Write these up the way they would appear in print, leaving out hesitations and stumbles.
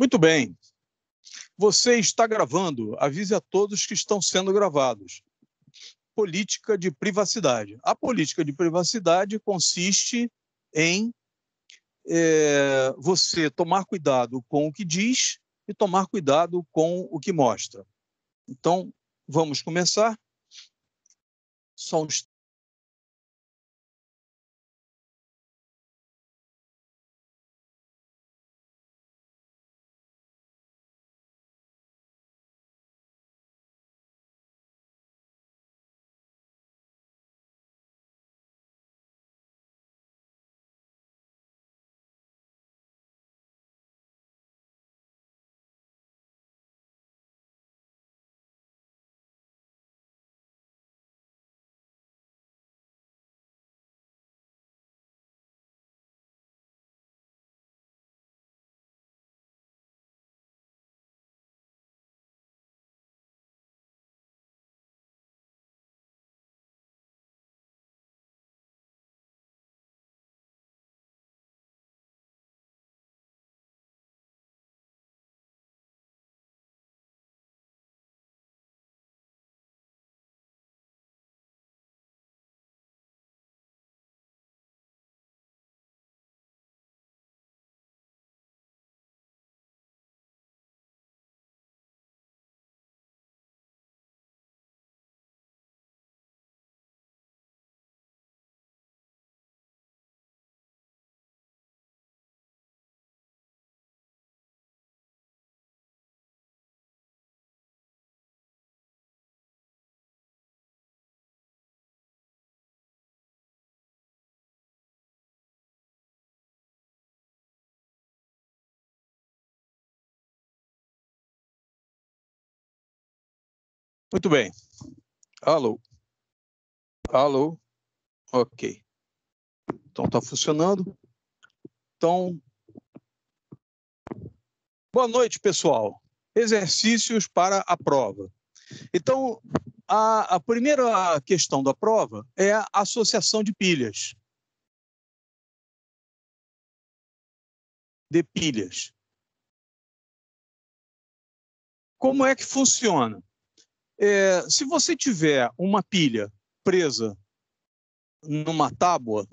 Muito bem. Você está gravando. Avise a todos que estão sendo gravados. Política de privacidade. A política de privacidade consiste em você tomar cuidado com o que diz e tomar cuidado com o que mostra. Então, vamos começar. Só uns... Muito bem. Alô? Alô? Ok. Então, está funcionando. Então, boa noite, pessoal. Exercícios para a prova. Então, a primeira questão da prova é a associação de pilhas. De pilhas. Como é que funciona? Se você tiver uma pilha presa numa tábua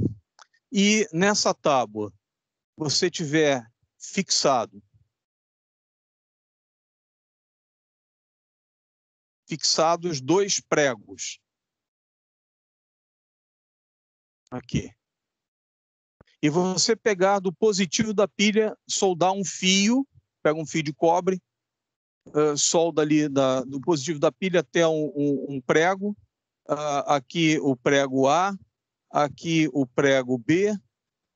e nessa tábua você tiver fixados dois pregos aqui, e você pegar do positivo da pilha, soldar um fio, pega um fio de cobre, solda ali do positivo da pilha até um prego, aqui o prego A, aqui o prego B,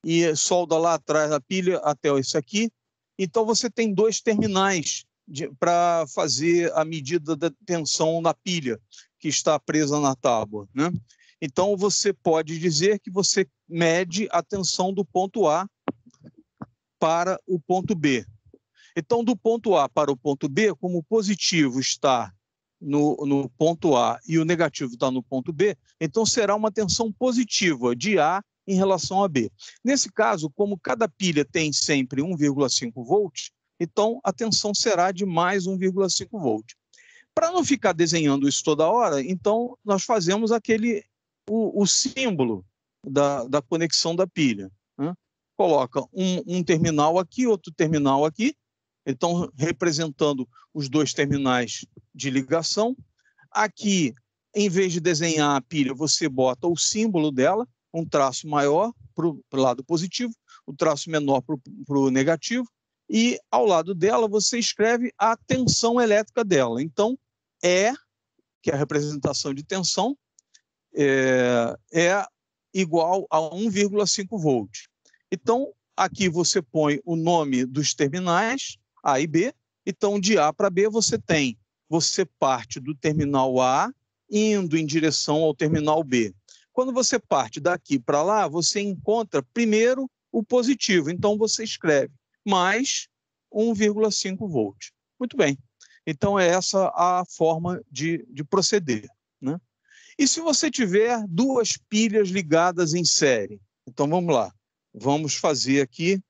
e solda lá atrás da pilha até esse aqui. Então você tem dois terminais para fazer a medida da tensão na pilha que está presa na tábua, né? Então você pode dizer que você mede a tensão do ponto A para o ponto B. Então, do ponto A para o ponto B, como o positivo está no ponto A e o negativo está no ponto B, então será uma tensão positiva de A em relação a B. Nesse caso, como cada pilha tem sempre 1,5 volts, então a tensão será de mais 1,5 volts. Para não ficar desenhando isso toda hora, então nós fazemos o símbolo da conexão da pilha, né? Coloca um terminal aqui, outro terminal aqui, então representando os dois terminais de ligação. Aqui, em vez de desenhar a pilha, você bota o símbolo dela, um traço maior para o lado positivo, o traço menor para o negativo, e ao lado dela você escreve a tensão elétrica dela. Então, E, que é a representação de tensão, é igual a 1,5 volts. Então, aqui você põe o nome dos terminais, A e B. Então, de A para B, você parte do terminal A indo em direção ao terminal B. Quando você parte daqui para lá, você encontra primeiro o positivo. Então, você escreve mais 1,5 volts. Muito bem. Então, é essa a forma de proceder, né? E se você tiver duas pilhas ligadas em série? Então, vamos lá. Vamos fazer aqui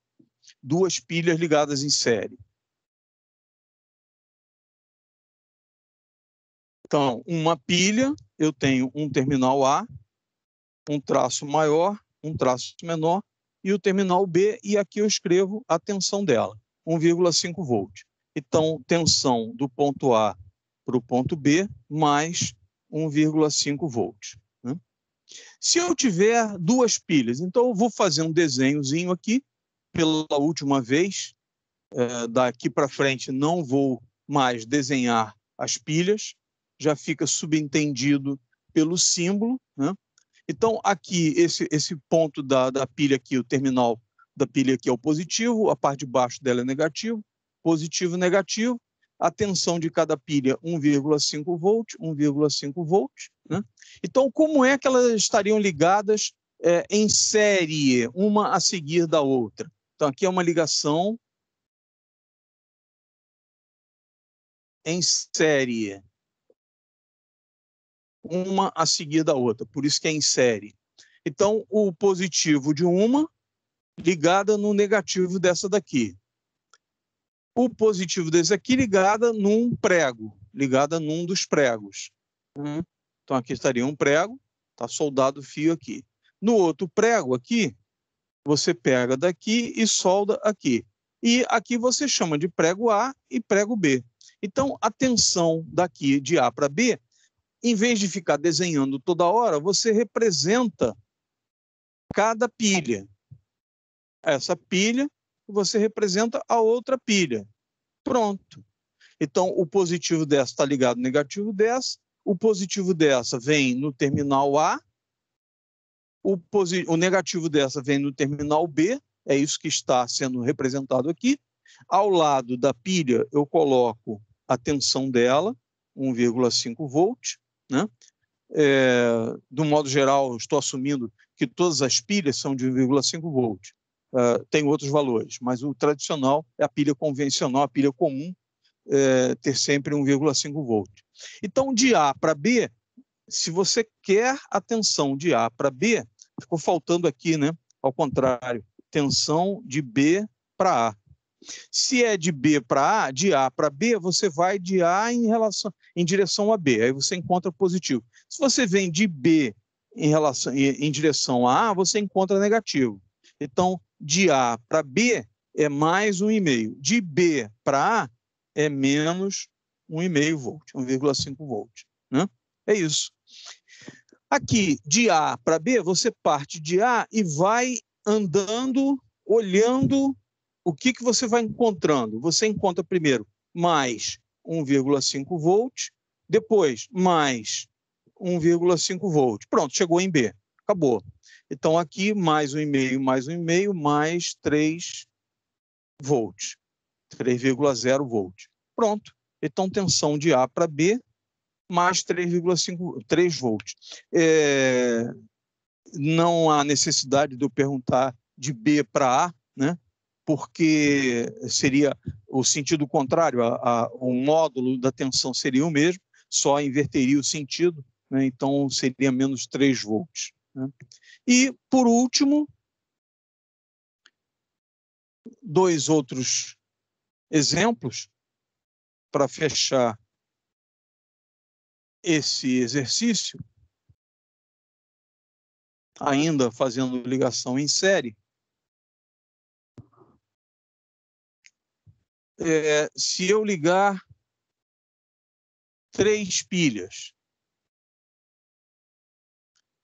duas pilhas ligadas em série. Então, uma pilha, eu tenho um terminal A, um traço maior, um traço menor, e o terminal B, e aqui eu escrevo a tensão dela, 1,5 volts. Então, tensão do ponto A para o ponto B, mais 1,5 volts. Né? Se eu tiver duas pilhas, então eu vou fazer um desenhozinho aqui, pela última vez, daqui para frente não vou mais desenhar as pilhas, já fica subentendido pelo símbolo, né? Então, aqui, esse ponto da pilha aqui, o terminal da pilha aqui é o positivo, a parte de baixo dela é negativo, positivo e negativo, a tensão de cada pilha 1,5 volts, 1,5 volts. Né? Então, como é que elas estariam ligadas em série, uma a seguir da outra? Então, aqui é uma ligação em série, uma a seguir da outra, por isso que é em série. Então, o positivo de uma ligada no negativo dessa daqui. O positivo desse aqui ligada num prego, ligada num dos pregos. Então, aqui estaria um prego, está soldado o fio aqui. No outro prego aqui, você pega daqui e solda aqui. E aqui você chama de prego A e prego B. Então, a tensão daqui de A para B, em vez de ficar desenhando toda hora, você representa cada pilha. Essa pilha, você representa a outra pilha. Pronto. Então, o positivo dessa está ligado ao negativo dessa, o positivo dessa vem no terminal A, o negativo dessa vem no terminal B, é isso que está sendo representado aqui. Ao lado da pilha, eu coloco a tensão dela, 1,5 volts. Né? Do modo geral, estou assumindo que todas as pilhas são de 1,5 volts. Tem outros valores, mas o tradicional é a pilha convencional, a pilha comum, ter sempre 1,5 volts. Então, de A para B, se você quer a tensão de A para B, ficou faltando aqui, né? Ao contrário, tensão de B para A. Se é de B para A, de A para B, você vai de A em direção a B, aí você encontra positivo. Se você vem de B em direção a A, você encontra negativo. Então, de A para B é mais 1,5. De B para A é menos 1,5 volt, 1,5 volt. Né? É isso. Aqui, de A para B, você parte de A e vai andando, olhando o que você vai encontrando. Você encontra primeiro mais 1,5 volts, depois mais 1,5 volts. Pronto, chegou em B. Acabou. Então, aqui, mais 1,5, mais 3 volts. 3,0 volts. Pronto. Então, tensão de A para B, mais 3 volts. Não há necessidade de eu perguntar de B para A, né? Porque seria o sentido contrário, o módulo da tensão seria o mesmo, só inverteria o sentido, né? Então seria menos 3 volts. Né? E, por último, dois outros exemplos para fechar esse exercício, ainda fazendo ligação em série. Se eu ligar 3 pilhas,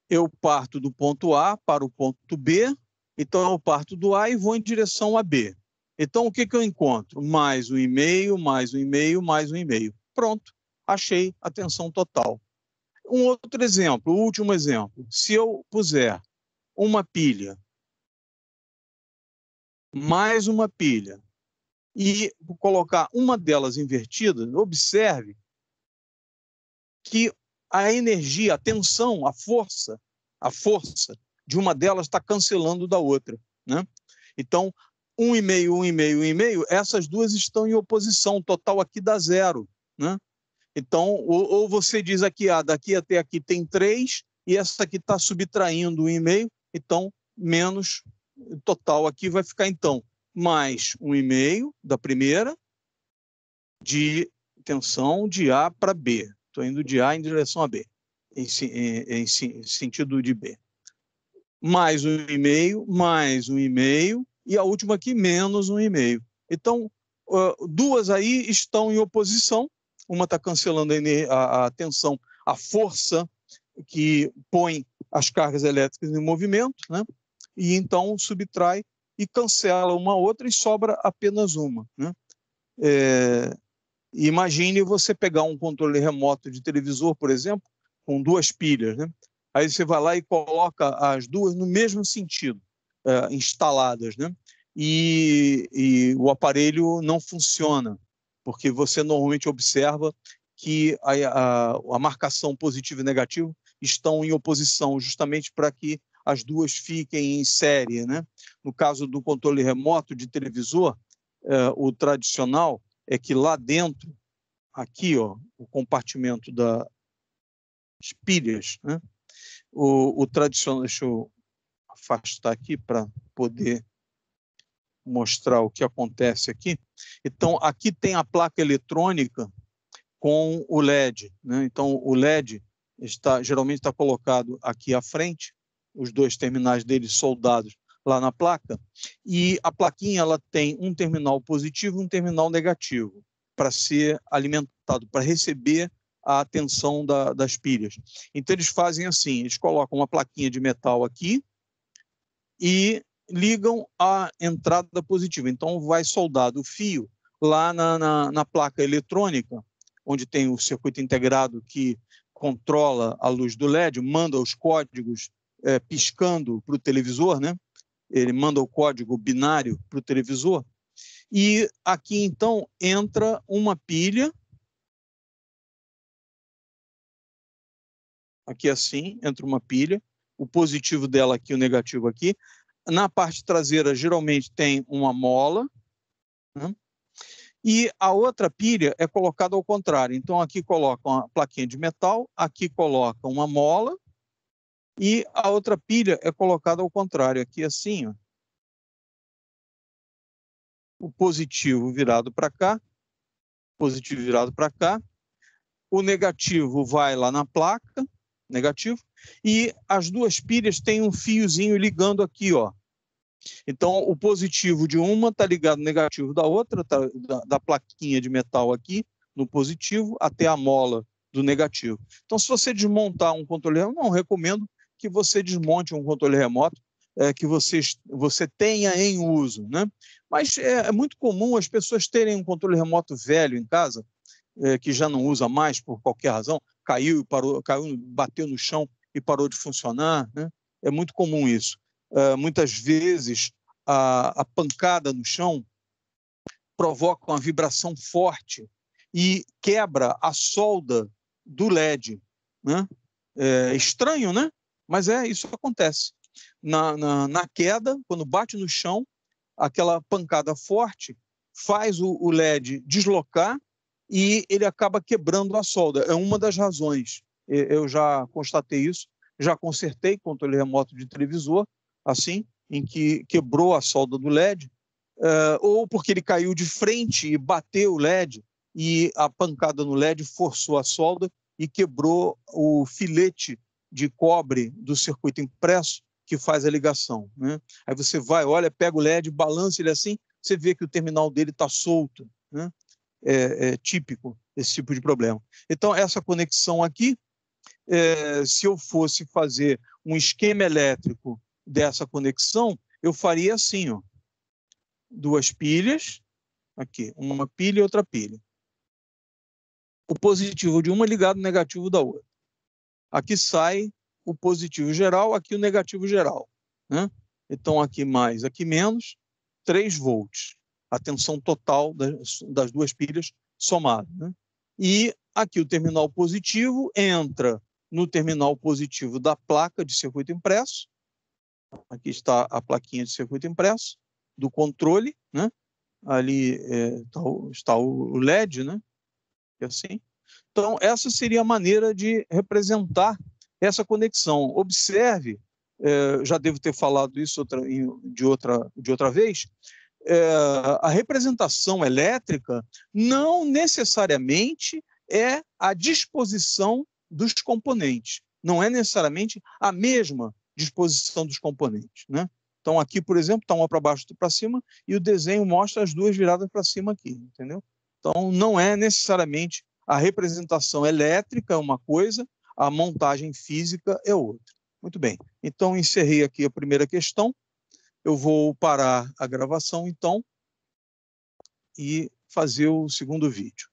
eu parto do ponto A para o ponto B, então eu parto do A e vou em direção a B. Então, o que eu encontro? Mais 1,5, mais 1,5, mais 1,5. Pronto, achei a tensão total. Um outro exemplo, o último exemplo. Se eu puser uma pilha, mais uma pilha, e colocar uma delas invertida, observe que a energia, a tensão, a força de uma delas está cancelando da outra. Né? Então, 1,5, 1,5, 1,5, essas duas estão em oposição, o total aqui dá 0. Né? Então, ou você diz aqui, daqui até aqui tem 3, e essa aqui está subtraindo 1,5, então, menos, o total aqui vai ficar, então, mais 1,5 da primeira, de tensão de A para B. Estou indo de A em direção a B, em sentido de B. Mais 1,5, mais 1,5, e a última aqui, menos 1,5. Então, duas aí estão em oposição. Uma está cancelando a tensão, a força que põe as cargas elétricas em movimento, né? E então subtrai e cancela uma outra e sobra apenas uma, né? Imagine você pegar um controle remoto de televisor, por exemplo, com duas pilhas, né? Aí você vai lá e coloca as duas no mesmo sentido, instaladas, né? E o aparelho não funciona, porque você normalmente observa que a marcação positivo e negativo estão em oposição, justamente para que as duas fiquem em série, né? No caso do controle remoto de televisor, o tradicional é que lá dentro, aqui, ó, o compartimento das pilhas, né? O tradicional, deixa eu afastar aqui para poder mostrar o que acontece aqui. Então, aqui tem a placa eletrônica com o LED, né? Então, o LED geralmente está colocado aqui à frente, os dois terminais dele soldados lá na placa, e a plaquinha ela tem um terminal positivo e um terminal negativo para ser alimentado, para receber a tensão das pilhas. Então, eles fazem assim, eles colocam uma plaquinha de metal aqui e ligam a entrada positiva. Então, vai soldado o fio lá na placa eletrônica, onde tem o circuito integrado que controla a luz do LED, manda os códigos piscando para o televisor, né? Ele manda o código binário para o televisor. E aqui, então, entra uma pilha. Aqui assim, entra uma pilha. O positivo dela aqui, o negativo aqui. Na parte traseira, geralmente, tem uma mola, né? E a outra pilha é colocada ao contrário. Então, aqui coloca uma plaquinha de metal, aqui coloca uma mola, e a outra pilha é colocada ao contrário, aqui assim, ó. O positivo virado para cá, positivo virado para cá, o negativo vai lá na placa, negativo, e as duas pilhas têm um fiozinho ligando aqui, ó. Então, o positivo de uma está ligado ao negativo da outra, tá, da plaquinha de metal aqui, no positivo, até a mola do negativo. Então, se você desmontar um controle remoto, não recomendo que você desmonte um controle remoto que você tenha em uso, né? Mas é muito comum as pessoas terem um controle remoto velho em casa, que já não usa mais por qualquer razão, caiu, bateu no chão e parou de funcionar, né? É muito comum isso. Muitas vezes a pancada no chão provoca uma vibração forte e quebra a solda do LED, né? É estranho, né? Mas isso acontece. Na queda, quando bate no chão, aquela pancada forte faz o LED deslocar e ele acaba quebrando a solda. É uma das razões. Eu já constatei isso, já consertei controle remoto de televisor, assim, em que quebrou a solda do LED, ou porque ele caiu de frente e bateu o LED, e a pancada no LED forçou a solda e quebrou o filete de cobre do circuito impresso que faz a ligação, né? Aí você vai, olha, pega o LED, balança ele assim, você vê que o terminal dele está solto, né? É típico esse tipo de problema. Então, essa conexão aqui, se eu fosse fazer um esquema elétrico dessa conexão, eu faria assim, ó, duas pilhas, aqui, uma pilha e outra pilha. O positivo de uma ligado ao negativo da outra. Aqui sai o positivo geral, aqui o negativo geral, né? Então, aqui mais, aqui menos, 3 volts. A tensão total das duas pilhas somada, né? E aqui o terminal positivo entra no terminal positivo da placa de circuito impresso. Aqui está a plaquinha de circuito impresso do controle, né? Ali está o LED, né? Assim. Então, essa seria a maneira de representar essa conexão. Observe, já devo ter falado isso de outra vez, a representação elétrica não necessariamente é a disposição dos componentes. Não é necessariamente a mesma disposição dos componentes, né? Então, aqui, por exemplo, está uma para baixo e para cima, e o desenho mostra as duas viradas para cima aqui, entendeu? Então, não é necessariamente a representação elétrica é uma coisa, a montagem física é outra. Muito bem. Então, encerrei aqui a primeira questão. Eu vou parar a gravação, então, e fazer o segundo vídeo.